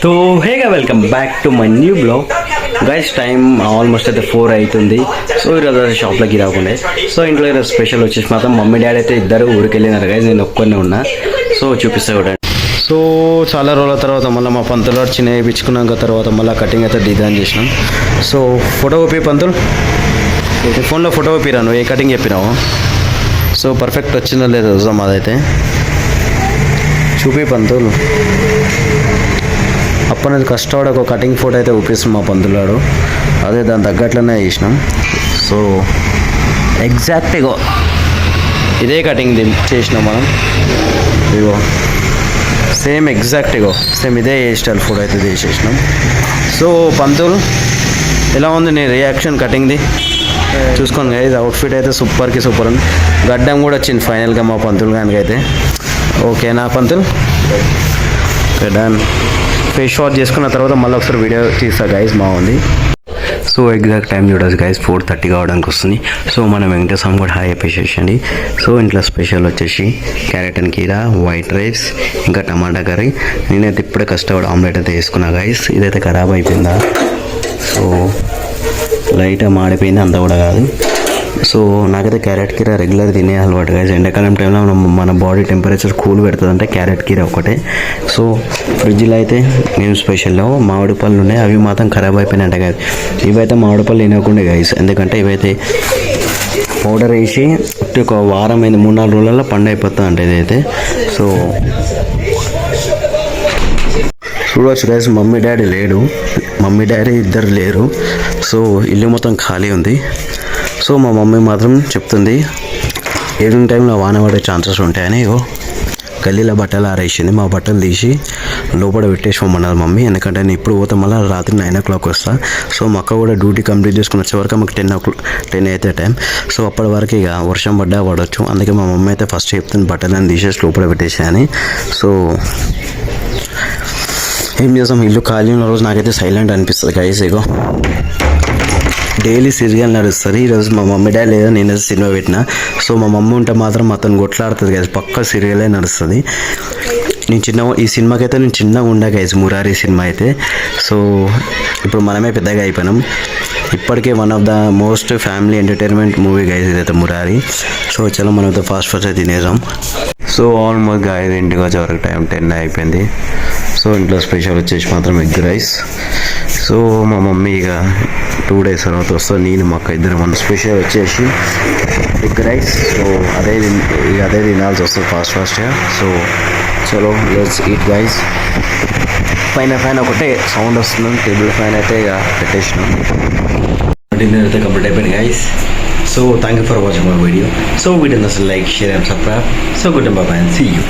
So హేగా welcome back to my new blog guys. Time almost అయితే 4 అవుతుంది. So ఈరోజు షాప్లోకి రాకుండా సో ఇంట్లో ఈరోజు స్పెషల్ వచ్చేసి మాత్రం మమ్మీ డాడీ అయితే ఇద్దరు ఊరికి వెళ్ళినారు గైస్. నేను ఒక్కనే ఉన్నా. సో చూపిస్తా కూడా. సో చాలా రోజుల తర్వాత మళ్ళీ మా పంతులు చిన్న వేయించుకున్నాక తర్వాత మళ్ళీ కటింగ్ అయితే డిజైన్ చేసినాం. సో ఫోటో ఓపి పంతులు ఫోన్లో ఫోటో ఓపిరా నువ్వు ఏ కటింగ్ చెప్పినావు. సో పర్ఫెక్ట్ వచ్చిందో లేదో చూద్దాం. అదైతే చూపి పంతులు అప్పనేది కష్టపడి ఒక కటింగ్ ఫోటో అయితే ఊపిస్తుంది మా పంతులాడు. అదే దాని తగ్గట్లనే చేసినాం. సో ఎగ్జాక్ట్గా ఇదే కటింగ్ చేసినాం మనం. ఇగో సేమ్ ఎగ్జాక్ట్గా సేమ్ ఇదే హెయిర్ స్టైల్ ఫోటో అయితే చేసేసినాం. సో పంతులు ఎలా ఉంది నీ రియాక్షన్ కటింగ్ది చూసుకోండి. ఇది అవుట్ఫిట్ అయితే సూపర్కి సూపర్ ఉంది. గడ్డం కూడా వచ్చింది ఫైనల్గా మా పంతులు గానికి అయితే. ఓకేనా పంతులు? డన్. ఫేస్ వాష్ చేసుకున్న తర్వాత మళ్ళీ ఒకసారి వీడియో తీస్తా గైస్. బాగుంది. సో ఎగ్జాక్ట్ టైం చూడొచ్చు గైస్ 4:30 కావడానికి వస్తుంది. సో మనం వెంకటేశ్వరం కూడా హాయ్ చెప్పేసేయండి. సో ఇంట్లో స్పెషల్ వచ్చేసి క్యారెట్ అండ్ కీరా, వైట్ రైస్, ఇంకా టమాటా కర్రీ. నేనైతే ఇప్పుడే కష్టపడి ఆమ్లెట్ అయితే వేసుకున్నా గైస్. ఇదైతే ఖరాబ్ అయిపోయిందా. సో లైట్గా మాడిపోయింది, అంతా కూడా కాదు. సో నాకైతే క్యారెట్ కీరా రెగ్యులర్ తినే అలవాటు గైస్. ఎండాకాలం టైంలో మన బాడీ టెంపరేచర్ కూల్ పెడుతుందంటే క్యారెట్ కీరా ఒకటే. సో ఫ్రిడ్జ్లో అయితే మేము స్పెషల్లో మామిడి పళ్ళు ఉన్నాయి. అవి మాత్రం ఖరాబ్ అయిపోయినట్టే గైస్. ఇవైతే మామిడి పళ్ళు తినకుండా గైస్, ఎందుకంటే ఇవైతే పౌడర్ వేసి ఒక వారం అయింది, 3-4 రోజులలో పండు అయిపోతుంది అంటే ఇదైతే. సో చూడవచ్చు గైస్, మమ్మీ డాడీ లేడు, మమ్మీ డాడీ ఇద్దరు లేరు. సో ఇల్లు మొత్తం ఖాళీ ఉంది. సో మా మమ్మీ మాత్రం చెప్తుంది ఈవినింగ్ టైంలో వాన పడే ఛాన్సెస్ ఉంటాయని. గల్లీలో బట్టలు ఆరేసింది. మా బట్టలు తీసి లోపల పెట్టేసుకోమన్నారు మమ్మీ. ఎందుకంటే నేను ఇప్పుడు పోతాం మళ్ళీ రాత్రి 9 o'clock వస్తా. సో మా అక్క కూడా డ్యూటీ కంప్లీట్ చేసుకుని వచ్చే వరకు మాకు 10 అయితే టైం. సో అప్పటి వరకు ఇక వర్షం పడవచ్చు. అందుకే మా మమ్మీ అయితే ఫస్ట్ చెప్తుంది బట్టలను తీసేసి లోపల పెట్టేసాయని. సో ఏం చేస్తాం, ఇల్లు ఖాళీ ఉన్న రోజు నాకైతే సైలెంట్ అనిపిస్తుంది గైస్. ఇగో డైలీ సీరియల్ నడుస్తుంది. ఈరోజు మా మమ్మీ డాడీ లేదా నేనైతే సినిమా పెట్టిన. సో మా మమ్మీ ఉంటే మాత్రం అతను కొట్లాడుతుంది గైస్, పక్క సీరియలే నడుస్తుంది. ఈ సినిమాకి నేను చిన్నగా ఉండే గైస్, మురారి సినిమా అయితే. సో ఇప్పుడు మనమే పెద్దగా అయిపోయినాం. ఇప్పటికే one of the most family entertainment movie guys ఇదైతే మురారి. సో చలో మనం అయితే ఫాస్ట్ అయితే తినేసాం. సో ఆల్మోస్ట్ గాయస్ ఇంటికి వచ్చే వరకు టైం 10 అయిపోయింది. సో ఇంట్లో స్పెషల్ వచ్చేసి మాత్రం ఎగ్ రైస్. సో మా మమ్మీ ఇక 2 days తర్వాత వస్తుంది. నేను మా అక్క ఇద్దరు మన స్పెషల్ వచ్చేసి ఎగ్ రైస్. సో అదే తినాల్సి వస్తుంది ఫాస్ట్గా. సో చలో లెట్స్ ఈట్ గైస్. పైన ఒకటే సౌండ్ వస్తుంది, టేబుల్ ఫ్యాన్ అయితే ఇక పెట్టేసినాం. డిన్నర్ అయితే కంప్లీట్ అయిపోయింది guys. So thank you for watching my video. So వీడియోని అసలు like, share and subscribe. So goodbye and see you.